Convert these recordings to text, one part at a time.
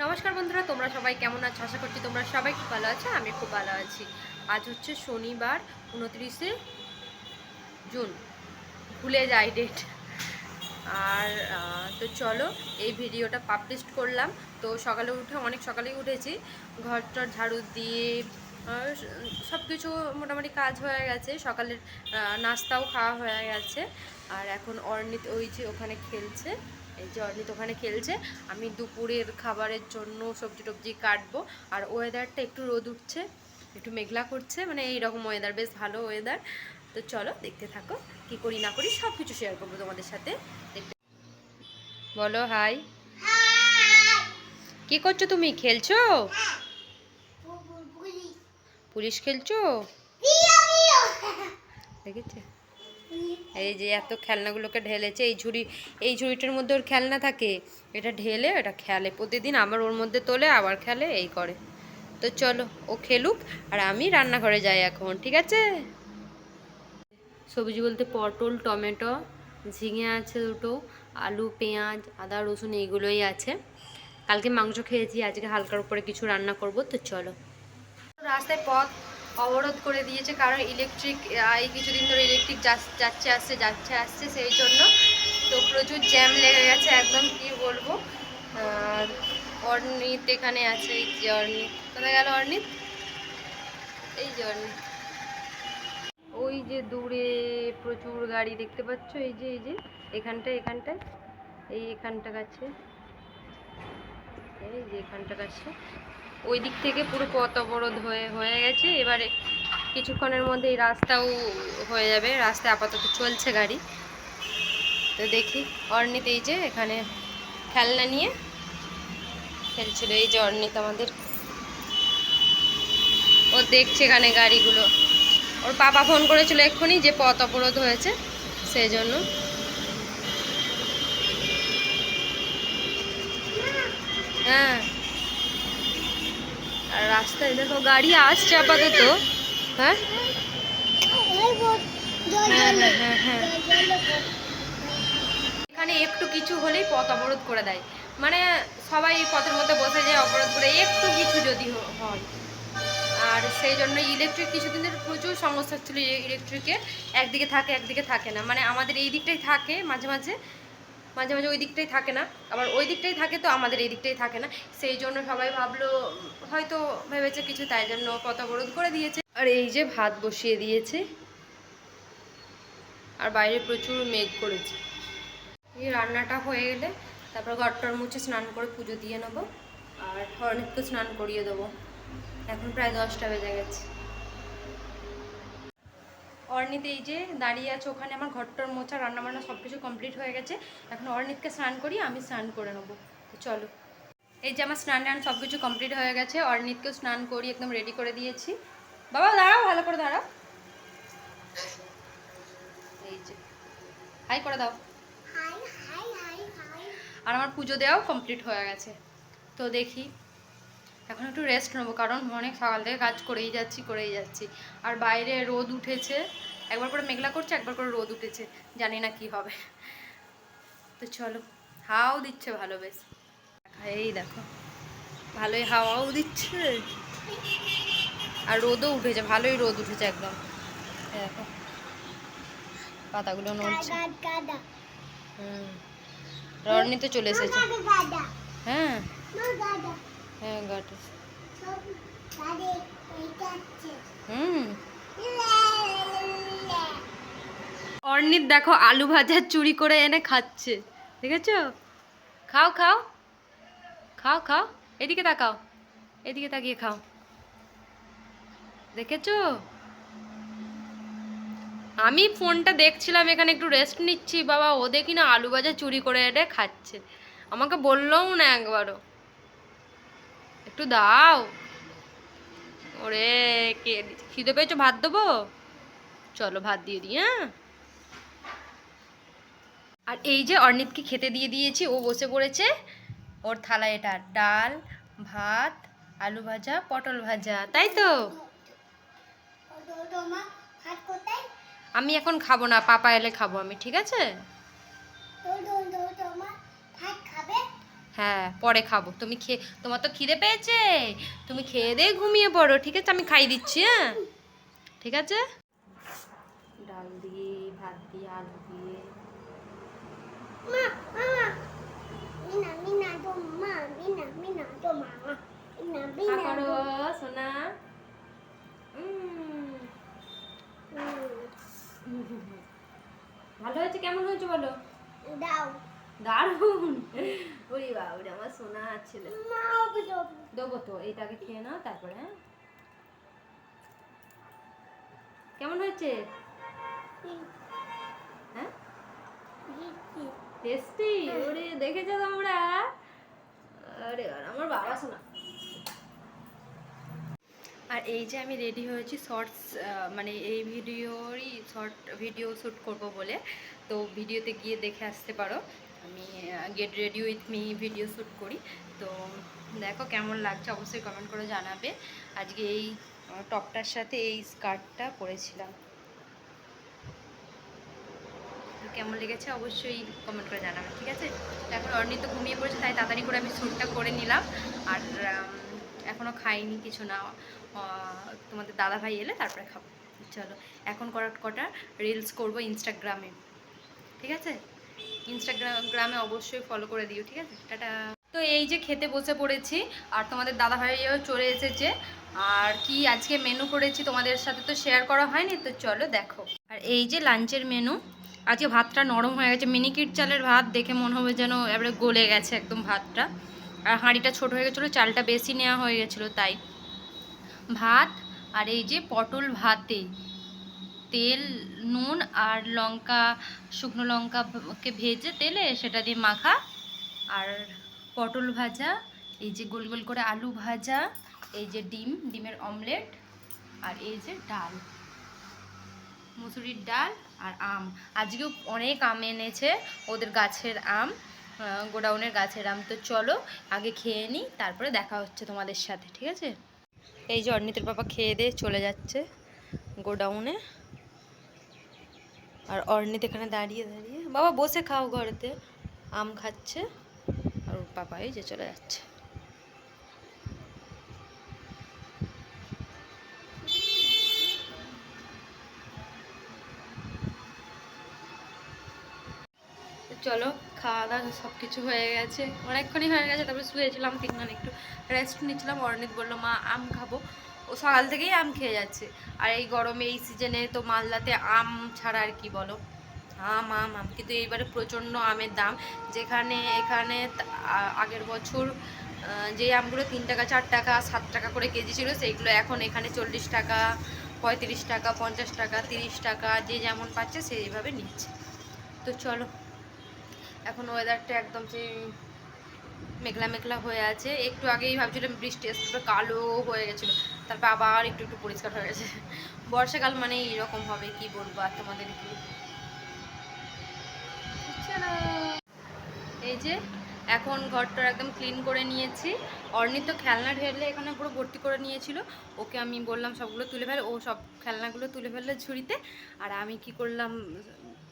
নমস্কার বন্ধুরা, তোমরা সবাই কেমন আছো? আশা করছি তোমরা সবাই খুব ভালো আছো। আমি খুব ভালো আছি। আজ হচ্ছে শনিবার, 29শে জুন। ভুলে যাই ডেট। আর তো চলো, এই ভিডিওটা পাবলিশ করলাম। তো সকালে উঠে অনেক সকালেই উঠেছি, ঘরটার ঝাড়ু দিয়ে সব কিছু মোটামুটি কাজ হয়ে গেছে। সকালের নাস্তাও খাওয়া হয়ে গেছে। আর এখন অর্ণিত ওই যে ওখানে খেলছে, এই যে অর্ণিত ওখানে খেলছে। আমি দুপুরের খাবারের জন্য সবজি টবজি কাটবো। আর ওয়েদারটা একটু রোদ উঠছে, একটু মেঘলা করছে, মানে এইরকম ওয়েদার, বেশ ভালো ওয়েদার। তো চলো দেখতে থাকো, কি করি না করি সব কিছু শেয়ার করবো তোমাদের সাথে। দেখতে বলো হাই। কি করছো তুমি? খেলছো? পুলিশ খেলছো? দেখেছে? এই যে এত খেলনাগুলোকে ঢেলেছে, এই ঝুড়িটার মধ্যে ওর খেলনা থাকে। এটা ঢেলে এটা খেলে প্রতিদিন, আবার ওর মধ্যে তোলে আবার খেলে, এই করে। তো চলো ও খেলুক, আর আমি রান্নাঘরে যাই এখন, ঠিক আছে? সবজি বলতে পটল, টমেটো, ঝিঙে আছে দুটো, আলু, পেঁয়াজ, আদা, রসুন এইগুলোই আছে। কালকে মাংস খেয়েছি, আজকে হালকার উপরে কিছু রান্না করব। তো চলো। রাস্তায় পথ অবরোধ করে দিয়েছে, কারণ ইলেকট্রিক এই কিছুদিন ধরে ইলেকট্রিক যাচ্ছে আসছে সেই জন্য। তো প্রচুর জ্যাম লেগে গেছে একদম, কি বলবো। আর অর্ণিত এখানে আছে, এই যে অর্ণিত কোথায় গেল? অর্ণিত এই যে অর্ণিত, ওই যে দূরে প্রচুর গাড়ি দেখতে পাচ্ছ, এই যে এখানটায় এখানটা কাছে, এই যে এখানটা কাছে, ওই দিক থেকে পুরো পথ অবরোধ হয়ে গেছে। এবারে কিছুক্ষণের মধ্যে এই রাস্তাও হয়ে যাবে। রাস্তায় আপাতত চলছে গাড়ি। তো দেখি। অর্ণিত এই যে এখানে খেলনা নিয়ে খেলছিল, এই যে অর্ণিত আমাদের, ও দেখছে এখানে গাড়িগুলো। ওর পাপা ফোন করেছিল এক্ষুনি যে পথ অবরোধ হয়েছে, সেই জন্য। হ্যাঁ, আর রাস্তায় দেখো গাড়ি আসছে আপাতত। হ্যাঁ হ্যাঁ হ্যাঁ হ্যাঁ হ্যাঁ, এখানে একটু কিছু হলেই পথ অবরোধ করে দেয়। মানে সবাই পথের মধ্যে বসে যায় অবরোধ করে, একটু কিছু যদি হয়। আর সেই জন্য ইলেকট্রিক কিছুদিন ধরে প্রচুর সমস্যা ছিল ইলেকট্রিকের। একদিকে থাকে একদিকে থাকে না, মানে আমাদের এই দিকটাই থাকে মাঝে মাঝে, মাঝে মাঝে ওই দিকটাই থাকে না, আবার ওই দিকটাই থাকে তো আমাদের এই দিকটাই থাকে না। সেই জন্য সবাই ভাবলো, হয়তো ভেবেছে কিছু, তাই জন্য পথ অবরোধ করে দিয়েছে। আর এই যে ভাত বসিয়ে দিয়েছে, আর বাইরে প্রচুর মেঘ করেছে। এই রান্নাটা হয়ে গেলে তারপর ঘরটার মুছে স্নান করে পুজো দিয়ে নেবো, আর অর্ণিতকে স্নান করিয়ে দেবো। এখন প্রায় 10টা বেজে গেছে। অর্ণিত এই যে দাঁড়িয়ে আছে ওখানে, আমার ঘরটার মোছা রান্নাবান্না সব কিছু কমপ্লিট হয়ে গেছে। এখন অর্ণিতকে স্নান করি, আমি স্নান করে নেবো। তো চলো। এই যে আমার স্নান টান সব কিছু কমপ্লিট হয়ে গেছে, অর্ণিতকেও স্নান করি একদম রেডি করে দিয়েছি। বাবা দাঁড়াও, ভালো করে দাঁড়াও। এই যে হাই করে দাও। আর আমার পুজো দেওয়াও কমপ্লিট হয়ে গেছে। তো দেখি এখন একটু রেস্ট নেবো, কারণ অনেক সকাল থেকে কাজ করেই যাচ্ছি। আর বাইরে রোদ উঠেছে, একবার করে মেঘলা করছে, একবার করে রোদ উঠেছে, জানি না কি হবে। তো চলো, হাওয়াও দিচ্ছে ভালো বেশ, এই দেখো ভালোই হাওয়াও দিচ্ছে, আর রোদও উঠেছে, ভালোই রোদ উঠেছে একদম। দেখো পাতাগুলো নড়ছে। রনিতে চলে এসেছে। হ্যাঁ হ্যাঁ গাটা। অর্ণিত দেখো আলু ভাজা চুরি করে এনে খাচ্ছে, দেখেছো? খাও খাও খাও খাও, এদিকে তাকাও, এদিকে তাকিয়ে খাও, দেখেছো? আমি ফোনটা দেখছিলাম, এখানে একটু রেস্ট নিচ্ছি, বাবা ও দেখি না আলু ভাজা চুরি করে এনে খাচ্ছে। আমাকে বললোও না একবারও, একটু দাও। ওরে কে খিদে পেয়েছো? ভাত দেবো, চলো ভাত দিয়ে দিই। হ্যাঁ, আর এই যে অর্ণিতকে খেতে দিয়ে দিয়েছি, ও বসে পড়েছে। ওর থালায় এটা ডাল, ভাত, আলু ভাজা, পটল ভাজা, তাই তো? আমি এখন খাবো না, পাপা এলে খাবো আমি, ঠিক আছে? হ্যাঁ পরে খাবো, তুমি খেয়ে, তোমার তো খিদে পেয়েছে, তুমি খেয়ে দিয়ে ঘুমিয়ে পড়ো, ঠিক আছে? আমি খাই দিচ্ছি, হ্যাঁ ঠিক আছে। ডাল দিয়ে, ভাত দিয়ে, আলু দিয়ে। সোনা ভালো হয়েছে, কেমন হয়েছে বলো? দারুণ। ওরে বাবা, আমার সোনা ছেলে। দেবো তো, এইটাকে খেয়ে নাও তারপরে, হ্যাঁ? কেমন হয়েছে? হ্যাঁ টেস্টি। ওরে দেখেছো তোমরা? আরে আমার বাবা সোনা। আর এই যে আমি রেডি হয়েছি শর্টস, মানে এই ভিডিওরই শর্ট ভিডিও শ্যুট করব বলে, তো ভিডিওতে গিয়ে দেখে আসতে পারো। আমি get ready with me video shoot করি, তো দেখো কেমন লাগছে অবশ্যই কমেন্ট করে জানাবে। আজকে এই টপটার সাথে এই স্কার্টটা পরেছিলাম, কেমন লেগেছে অবশ্যই কমেন্ট করে জানাবে, ঠিক আছে? এখন অর্ণি তো ঘুমিয়ে পড়েছে, তাই তাড়াতাড়ি করে আমি শ্যুটটা করে নিলাম। আর এখনও খাইনি কিছু না, তোমাদের দাদাভাই এলে তারপরে খাবো। চলো এখন কটা রিলস করব ইনস্টাগ্রামে, ঠিক আছে? ইনস্টাগ্রামে অবশ্যই ফলো করে দিও, ঠিক আছে? টাটা। তো এই যে খেতে বসে পড়েছি, আর তোমাদের দাদাভাইও চলে এসেছে। আর কি আজকে মেনু করেছি তোমাদের সাথে তো শেয়ার করা হয়নি, তো চলো দেখো। আর এই যে লাঞ্চের মেনু, আজকে ভাতটা নরম হয়ে গেছে, মিনিকিট চালের ভাত, দেখে মনে হবে যেন এবারে গলে গেছে একদম ভাতটা। আর হাঁড়িটা ছোট হয়ে গেছিলো, চালটা বেশি নেওয়া হয়ে গেছিলো তাই। ভাত, আর এই যে পটল ভাতে তেল, নুন আর লঙ্কা, শুকনো লঙ্কাকে ভেজে তেলে সেটা দিয়ে মাখা, আর পটল ভাজা, এই যে গোল গোল করে আলু ভাজা, এই যে ডিমের অমলেট, আর এই যে ডাল, মুসুরির ডাল, আর আম। আজকেও অনেক আম এনেছে, ওদের গাছের আম, গোডাউনের গাছের আম। তো চলো আগে খেয়ে নিই, তারপরে দেখা হচ্ছে তোমাদের সাথে, ঠিক আছে? এই যে অর্ণিতের বাবা খেয়ে দিয়ে চলে যাচ্ছে গোডাউনে, আর অর্ণিত এখানে দাঁড়িয়ে দাঁড়িয়ে, বাবা বসে খাও ঘরেতে, আম খাচ্ছে। আর ওর পাপা এই যে চলে যাচ্ছে। চলো খাওয়া দাওয়া সব কিছু হয়ে গেছে, অনেকক্ষণই হয়ে গেছে, তারপরে শুয়েছিলাম 3 ঘন্টা, একটু রেস্ট নিচ্ছিলাম। অর্ণিত বললো মা আম খাবো, ও সকাল থেকেই আম খেয়ে যাচ্ছে। আর এই গরমে এই সিজনে তো মালদাতে আম ছাড়া আর কি বলো, আম আম আম। কিন্তু এইবারে প্রচণ্ড আমের দাম, যেখানে এখানে আগের বছর যে আমগুলো 3 টাকা 4 টাকা 7 টাকা করে কেজি ছিল, সেইগুলো এখন এখানে 40 টাকা 35 টাকা 50 টাকা 30 টাকা, যে যেমন পাচ্ছে সেইভাবে নিচ্ছে। তো চলো, এখন ওয়েদারটা একদম যে মেঘলা মেঘলা হয়ে আছে, একটু আগেই ভাবছিলাম বৃষ্টি আসতে, কালো হয়ে গেছিলো, তারপর আবার একটু একটু পরিষ্কার হয়ে গেছে। বর্ষাকাল মানে এইরকম হবে, কি বলবো আর তোমাদের কি। এই যে এখন ঘরটা একদম ক্লিন করে নিয়েছি। অর্ণিত তো খেলনা ঢেলে এখানে পুরো ভর্তি করে নিয়েছিল, ওকে আমি বললাম সবগুলো তুলে ফেলে, ও সব খেলনাগুলো তুলে ফেললে ঝুড়িতে। আর আমি কি করলাম,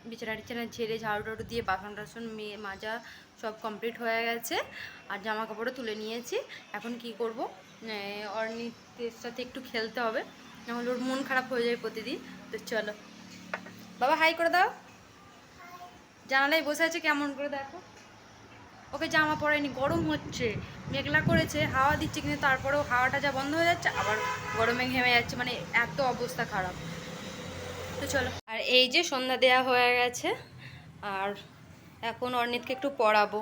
বিছানা টিছানা ঝেড়ে ঝাড়ু টাড়ু দিয়ে বাসন টাসন মাজা সব কমপ্লিট হয়ে গেছে, আর জামা কাপড়ও তুলে নিয়েছি। এখন কি করব, অর্ণিতের সাথে একটু খেলতে হবে, নাহলে ওর মন খারাপ হয়ে যায় প্রতিদিন। তো চলো বাবা হাই করে দাও, জানালায় বসে আছে কেমন করে দেখো। ওকে জামা পরায়নি, গরম হচ্ছে, মেঘলা করেছে, হাওয়া দিচ্ছে, কিন্তু তারপরেও হাওয়াটা যা বন্ধ হয়ে যাচ্ছে, আবার গরমে ঘেমে যাচ্ছে, মানে এত অবস্থা খারাপ। তো চলো, আর এই যে সন্ধ্যা দেয়া হয়ে গেছে, আর এখন অর্ণিতকে একটু পড়াবো।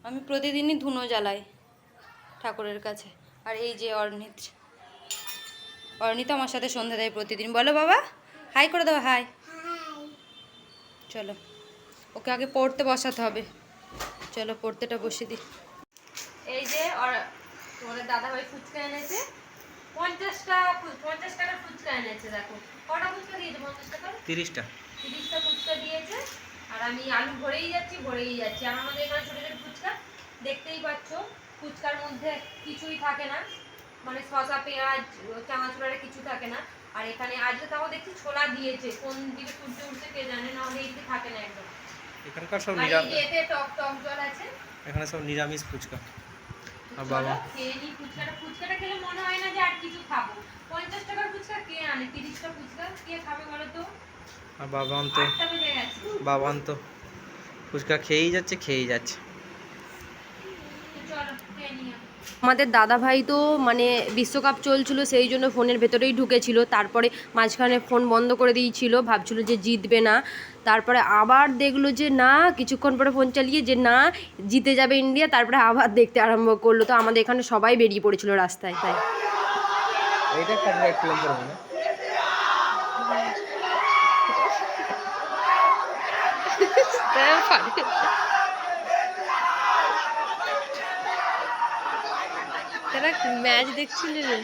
আমি প্রতিদিনই ধুনো জ্বালাই ঠাকুরের কাছে। আর এই যে অর্ণিত আমার সাথে সন্ধ্যা দেয় প্রতিদিন। বলো বাবা হাই করে দাও, হাই। চলো ওকে আগে পড়তে বসাতে হবে, চলো পড়তেটা বসে দিই। এই যে তোমাদের দাদাভাই ফুচকা এনেছে, 50 টাকার ফুচকা এনেছে। দেখো কটা ফুচকা দিয়েছে, 50 টাকা 30টা ফুচকা দিয়েছে। আর আমি আলু ভরেই যাচ্ছি। আর আমাদের এখানে ছোটো ছোটো ফুচকা দেখতেই পাচ্ছ, ফুচকার মধ্যে কিছুই থাকে না, মানে শসা পেঁয়াজ চানাচুরারে কিছু থাকে না। আর এখানে আজকে তাও দেখছি ছোলা দিয়েছে, কোন দিকে সূর্য উঠছে কে জানে, নাহলে এই থাকে না একদম। এখানকার সব আর এই যে এতে টক টক জল আছে। এখানে সব নিরামিষ ফুচকা। আর চলো বাবা খেয়ে নিই ফুচকাটা খেলে মনে হয় না যে আর কিছু খাবো। 50 টাকার ফুচকা কে আনে? 30টা ফুচকা কে খাবে বলো তো? আর বাবান তো 8টা বেজে গেছে। বাবান তো ফুচকা খেয়েই যাচ্ছে খেয়েই যাচ্ছে। চলো খেয়ে নিই। আমাদের দাদা ভাই তো মানে বিশ্বকাপ চলছিল সেই জন্য ফোনের ভেতরেই ঢুকেছিল, তারপরে মাঝখানে ফোন বন্ধ করে দিয়েছিল, ভাবছিল যে জিতবে না, তারপরে আবার দেখলো যে না, কিছুক্ষণ পরে ফোন চালিয়ে যে না জিতে যাবে ইন্ডিয়া, তারপরে আবার দেখতে আরম্ভ করলো। তো আমাদের এখানে সবাই বেরিয়ে পড়েছিল রাস্তায়। তাই এইটা কপিরাইট ক্লেম করবে না। তারা ম্যাচ দেখছিল রে।